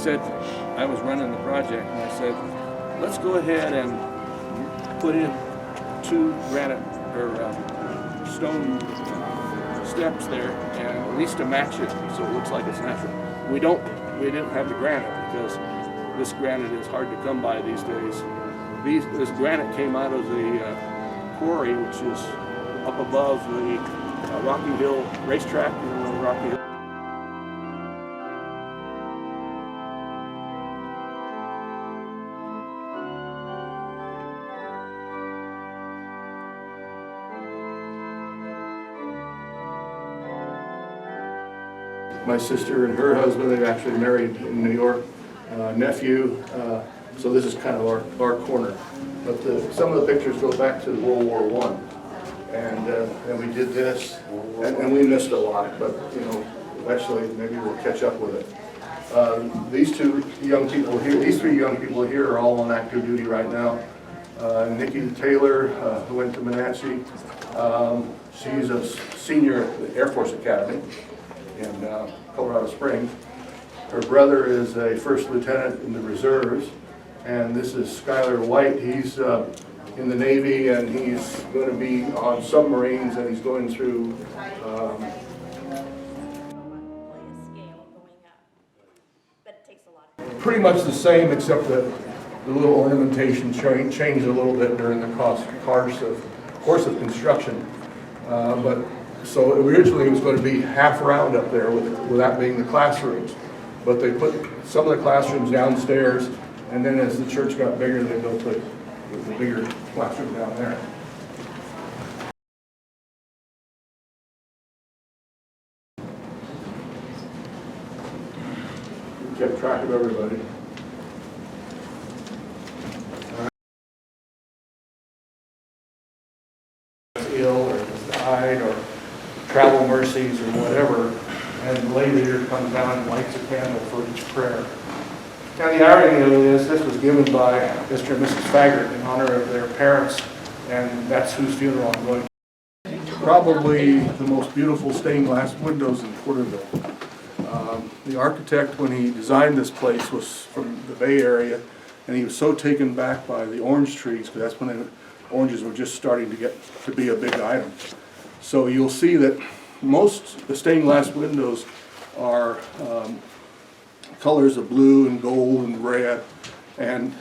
said, I was running the project, and I said, let's go ahead and put in 2 granite or stone steps there, and at least to match it so it looks like it's natural. We didn't have the granite because this granite is hard to come by these days. This granite came out of the quarry, which is up above the Rocky Hill racetrack, Rocky Hill. My sister and her husband, they've actually married in New York, nephew, so this is kind of our corner. But some of the pictures go back to World War I, and we did this, and we missed a lot, but you know, eventually maybe we'll catch up with it. These 3 young people here are all on active duty right now. Nikki Taylor, who went to Menachie, she's a senior at the Air Force Academy in Colorado Springs. Her brother is a first lieutenant in the reserves, and this is Skylar White. He's in the Navy, and he's going to be on submarines, and he's going through pretty much the same, except that the little ornamentation changed a little bit during the course of construction. So originally it was going to be half round up there with that being the classrooms. But they put some of the classrooms downstairs, and then as the church got bigger, they built the bigger classroom down there. We kept track of everybody. Ill or died or travel mercies or whatever, and the lay leader comes down and lights a candle for each prayer. Now the irony of this was given by Mr. and Mrs. Faggart in honor of their parents, and that's whose funeral I'm going to. Probably the most beautiful stained glass windows in Porterville. The architect, when he designed this place, was from the Bay Area, and he was so taken back by the orange trees, because that's when the oranges were just starting to get to be a big item. So you'll see that most the stained glass windows are colors of blue and gold and red, and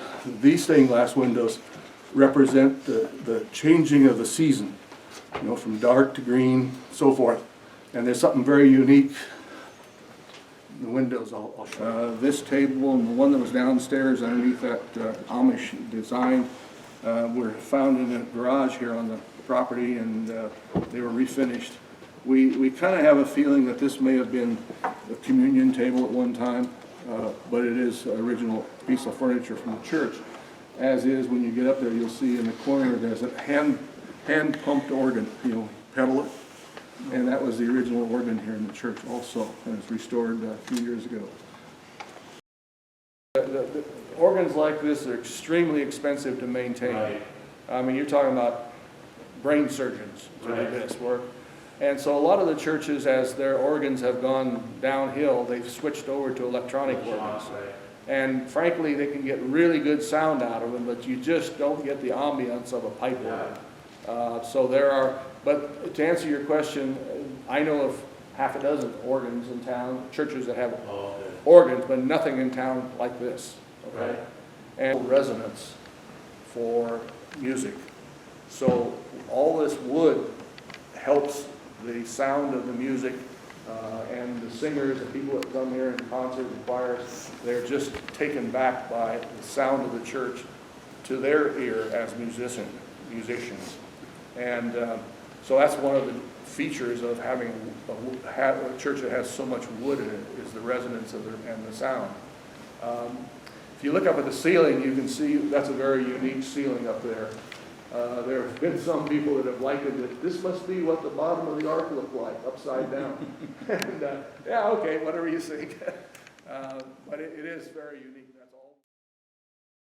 these stained glass windows represent the changing of the season, you know, from dark to green, so forth. And there's something very unique. The windows I'll show. This table and the one that was downstairs underneath that Amish design were found in a garage here on the property, and they were refinished. We kind of have a feeling that this may have been a communion table at one time, but it is an original piece of furniture from the church. As is, when you get up there, you'll see in the corner there's a hand-pumped organ. You pedal it, and that was the original organ here in the church also, and it's restored a few years ago. The organs like this are extremely expensive to maintain. Right. I mean, you're talking about brain surgeons to do this work. And so a lot of the churches, as their organs have gone downhill, they've switched over to electronic organs. And frankly, they can get really good sound out of them, but you just don't get the ambience of a pipe organ. So there are, but to answer your question, I know of half a dozen organs in town, churches that have organs, but nothing in town like this. Okay? Right. And resonance for music. So all this wood helps the sound of the music, and the singers and people that come here in concert and choirs, they're just taken back by the sound of the church to their ear as musicians. And so that's one of the features of having a church that has so much wood in it, is the resonance of and the sound. If you look up at the ceiling, you can see that's a very unique ceiling up there. There have been some people that have likened it. This must be what the bottom of the ark looked like, upside down. And yeah, okay, whatever you think. But it is very unique.